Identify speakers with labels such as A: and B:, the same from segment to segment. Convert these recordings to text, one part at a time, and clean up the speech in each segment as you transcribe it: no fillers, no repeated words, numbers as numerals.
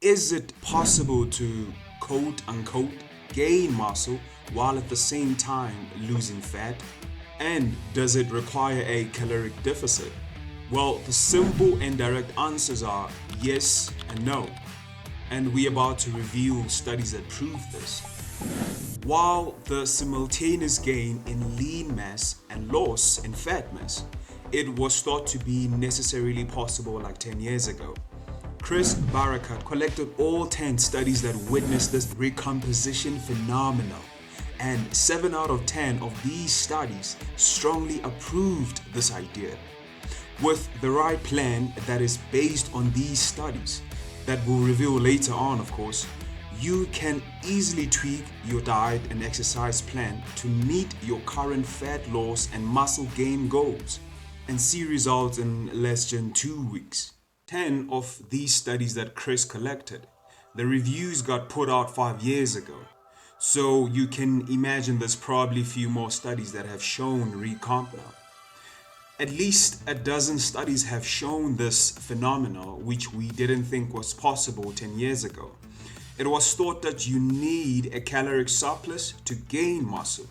A: is it possible to quote unquote gain muscle while at the same time losing fat? And does it require a caloric deficit? Well, the simple and direct answers are yes and no. And we're about to review studies that prove this. While the simultaneous gain in lean mass and loss in fat mass, it was thought to be necessarily possible like 10 years ago. Chris Barakat collected all 10 studies that witnessed this recomposition phenomenon, and 7 out of 10 of these studies strongly approved this idea. With the right plan that is based on these studies, that we'll reveal later on of course, you can easily tweak your diet and exercise plan to meet your current fat loss and muscle gain goals and see results in less than 2 weeks. 10 of these studies that Chris collected, the reviews got put out 5 years ago. So you can imagine there's probably a few more studies that have shown recomp now. At least a dozen studies have shown this phenomenon, which we didn't think was possible 10 years ago. It was thought that you need a caloric surplus to gain muscle,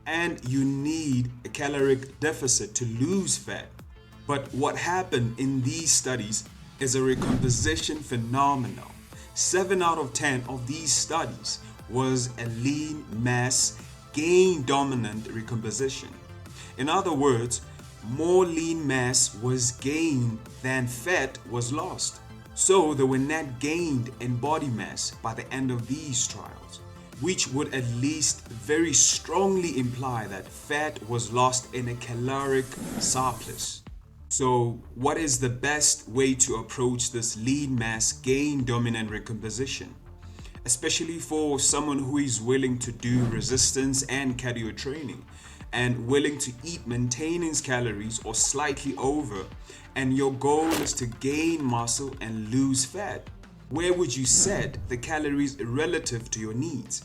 A: and you need a caloric deficit to lose fat. But what happened in these studies is a recomposition phenomenon. 7 out of 10 of these studies was a lean mass gain dominant recomposition. In other words, more lean mass was gained than fat was lost. So there were net gained in body mass by the end of these trials, which would at least very strongly imply that fat was lost in a caloric surplus. So what is the best way to approach this lean mass gain dominant recomposition? Especially for someone who is willing to do resistance and cardio training and willing to eat maintenance calories or slightly over, and your goal is to gain muscle and lose fat. Where would you set the calories relative to your needs?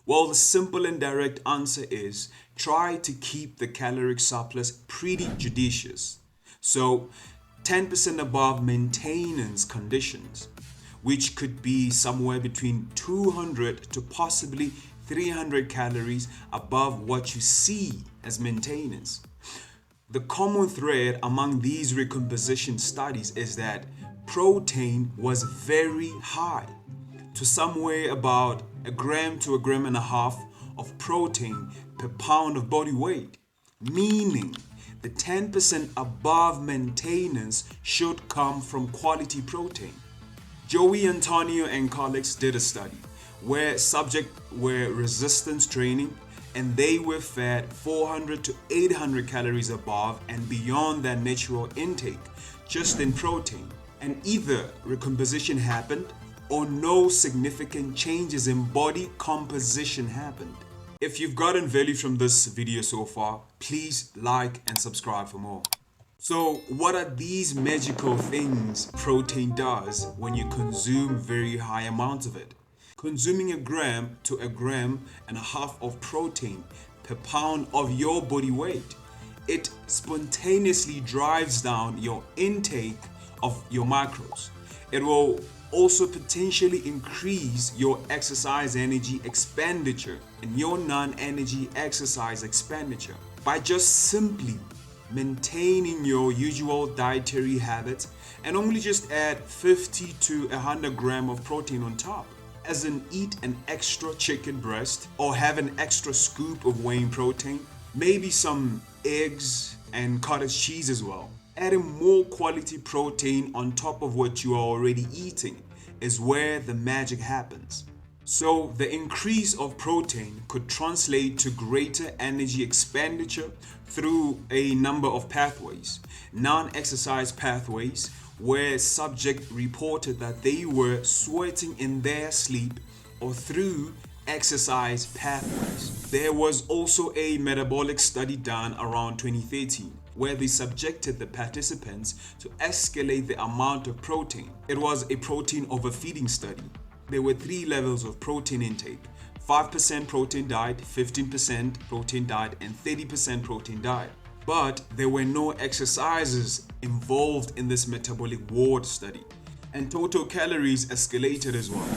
A: Well, the simple and direct answer is try to keep the caloric surplus pretty judicious. So 10% above maintenance conditions, which could be somewhere between 200 to possibly 300 calories above what you see as maintenance. The common thread among these recomposition studies is that protein was very high, to somewhere about 1 gram to 1.5 grams of protein per pound of body weight, meaning the 10% above maintenance should come from quality protein. Joey Antonio and colleagues did a study where subjects were resistance training and they were fed 400 to 800 calories above and beyond their natural intake just in protein, and either recomposition happened or no significant changes in body composition happened. If you've gotten value from this video so far, please like and subscribe for more. So what are these magical things protein does when you consume very high amounts of it? Consuming 1 gram to 1.5 grams of protein per pound of your body weight, it spontaneously drives down your intake of your macros. It will also potentially increase your exercise energy expenditure and your non-energy exercise expenditure by just simply maintaining your usual dietary habits and only just add 50 to 100 grams of protein on top. As in, eat an extra chicken breast or have an extra scoop of whey protein, maybe some eggs and cottage cheese as well. Adding more quality protein on top of what you are already eating is where the magic happens. So the increase of protein could translate to greater energy expenditure through a number of pathways. Non-exercise pathways, where subject reported that they were sweating in their sleep, or through exercise pathways. There was also a metabolic study done around 2013 where they subjected the participants to escalate the amount of protein. It was a protein overfeeding study. There were 3 levels of protein intake: 5% protein diet, 15% protein diet, and 30% protein diet. But there were no exercises involved in this metabolic ward study. and total calories escalated as well.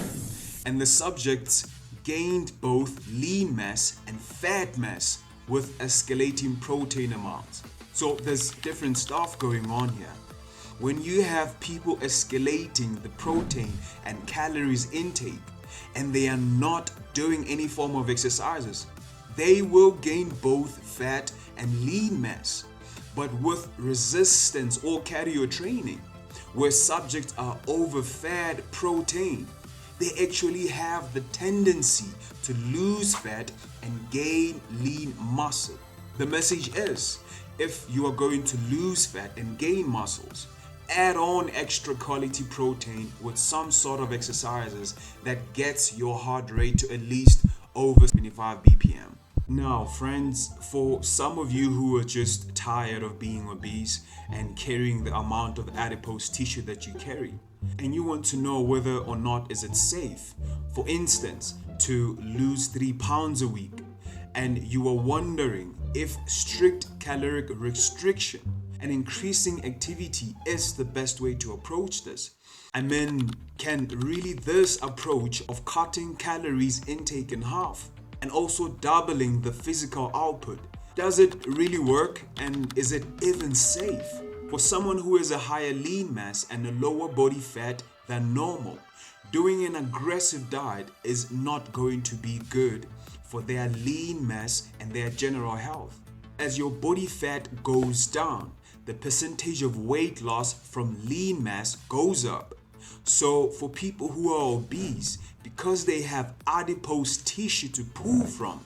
A: And the subjects gained both lean mass and fat mass with escalating protein amounts. So there's different stuff going on here. When you have people escalating the protein and calories intake and they are not doing any form of exercises, they will gain both fat and lean mass. But with resistance or cardio training, where subjects are overfed protein, they actually have the tendency to lose fat and gain lean muscle. The message is, if you are going to lose fat and gain muscles, add on extra quality protein with some sort of exercises that gets your heart rate to at least over 25 BPM. Now, friends, for some of you who are just tired of being obese and carrying the amount of adipose tissue that you carry, and you want to know whether or not is it safe, for instance, to lose 3 pounds a week, and you are wondering if strict caloric restriction and increasing activity is the best way to approach this. I mean, can really this approach of cutting calories intake in half and also doubling the physical output, does it really work, and is it even safe? For someone who has a higher lean mass and a lower body fat than normal, doing an aggressive diet is not going to be good for their lean mass and their general health. As your body fat goes down, the percentage of weight loss from lean mass goes up. So for people who are obese, because they have adipose tissue to pull from,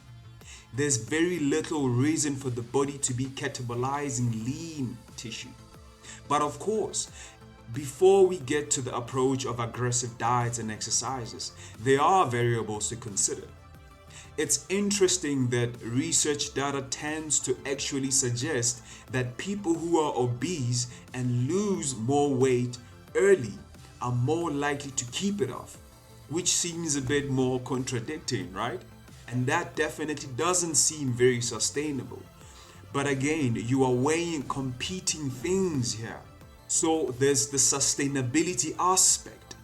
A: there's very little reason for the body to be catabolizing lean tissue. But of course, before we get to the approach of aggressive diets and exercises, there are variables to consider. It's interesting that research data tends to actually suggest that people who are obese and lose more weight early are more likely to keep it off, which seems a bit more contradicting, right? And that definitely doesn't seem very sustainable. But again, you are weighing competing things here. So there's the sustainability aspect,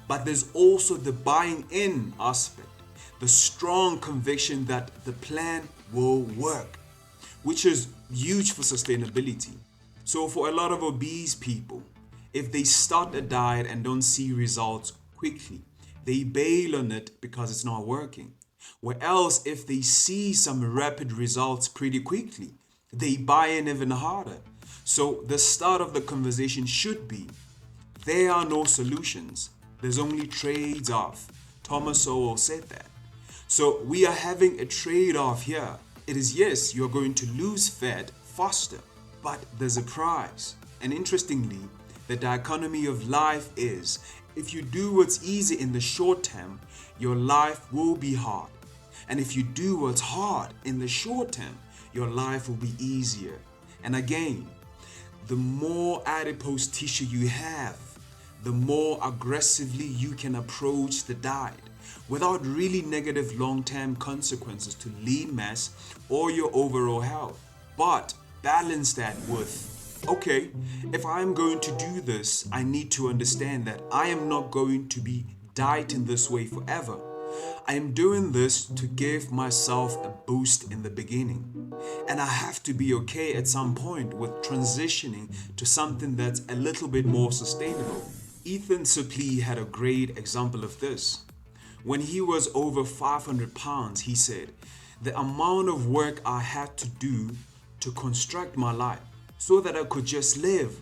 A: but there's also the buying in aspect, the strong conviction that the plan will work, which is huge for sustainability. So for a lot of obese people, if they start a diet and don't see results quickly, they bail on it because it's not working. Where else, if they see some rapid results pretty quickly, they buy in even harder. So the start of the conversation should be, there are no solutions, there's only trades-off. Thomas Sowell said that. So we are having a trade-off here. It is, yes, you're going to lose fat faster, but there's a price. And interestingly, the dichotomy of life is, if you do what's easy in the short term, your life will be hard. And if you do what's hard in the short term, your life will be easier. And again, the more adipose tissue you have, the more aggressively you can approach the diet without really negative long-term consequences to lean mass or your overall health. But balance that with, okay, if I'm going to do this, I need to understand that I am not going to be dieting this way forever. I am doing this to give myself a boost in the beginning. And I have to be okay at some point with transitioning to something that's a little bit more sustainable. Ethan Suplee had a great example of this. When he was over 500 pounds, he said, the amount of work I had to do to construct my life so that I could just live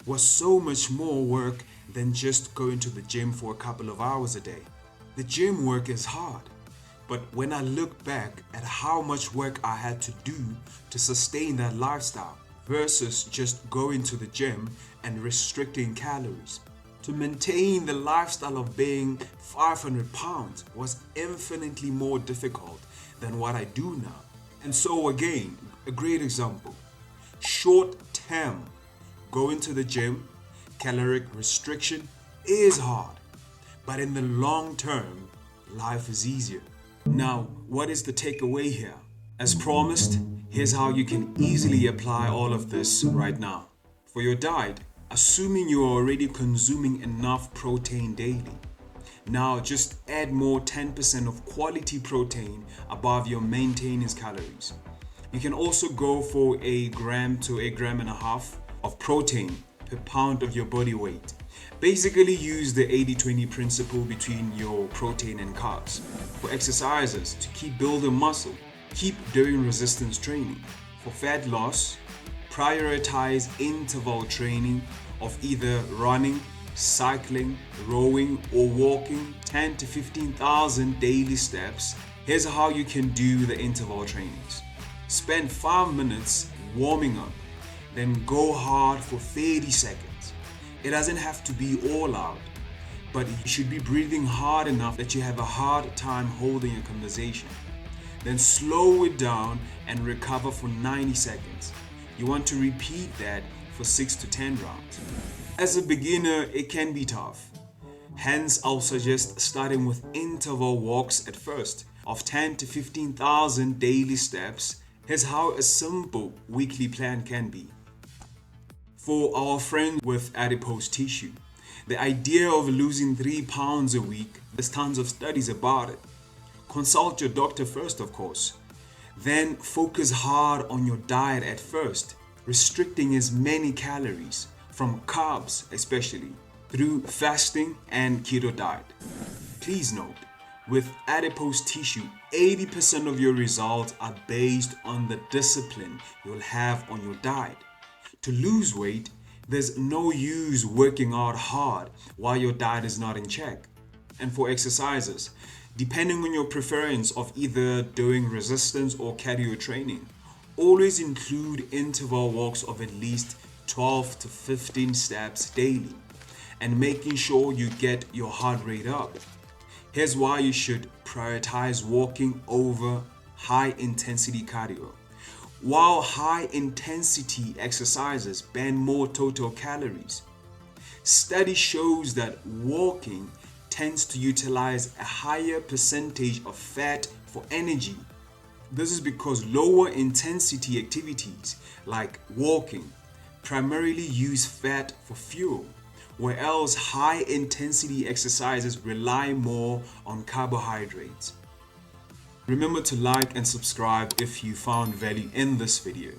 A: was so much more work than just going to the gym for a couple of hours a day. The gym work is hard, but when I look back at how much work I had to do to sustain that lifestyle versus just going to the gym and restricting calories, to maintain the lifestyle of being 500 pounds was infinitely more difficult than what I do now. And so again, a great example. Short term, going to the gym, caloric restriction is hard. But in the long term, life is easier. Now, what is the takeaway here? As promised, here's how you can easily apply all of this right now. For your diet, assuming you are already consuming enough protein daily. Now just add more 10% of quality protein above your maintenance calories. You can also go for 1 gram to 1.5 grams of protein per pound of your body weight. Basically use the 80-20 principle between your protein and carbs. For exercises, to keep building muscle, keep doing resistance training. For fat loss, prioritize interval training of either running, cycling, rowing, or walking 10 to 15,000 daily steps. Here's how you can do the interval trainings. Spend 5 minutes warming up, then go hard for 30 seconds. It doesn't have to be all out, but you should be breathing hard enough that you have a hard time holding a conversation. Then slow it down and recover for 90 seconds. You want to repeat that for 6 to 10 rounds. As a beginner, it can be tough. Hence, I'll suggest starting with interval walks at first of 10 to 15,000 daily steps. Here's how a simple weekly plan can be. For our friends with adipose tissue, the idea of losing 3 pounds a week, there's tons of studies about it. Consult your doctor first, of course. Then focus hard on your diet at first, restricting as many calories, from carbs especially, through fasting and keto diet. Please note, with adipose tissue, 80% of your results are based on the discipline you'll have on your diet. To lose weight, there's no use working out hard while your diet is not in check. And for exercises, depending on your preference of either doing resistance or cardio training, always include interval walks of at least 12 to 15 steps daily and making sure you get your heart rate up. Here's why you should prioritize walking over high intensity cardio. While high intensity exercises burn more total calories, study shows that walking tends to utilize a higher percentage of fat for energy. This is because lower intensity activities like walking primarily use fat for fuel, whereas high intensity exercises rely more on carbohydrates. Remember to like and subscribe if you found value in this video.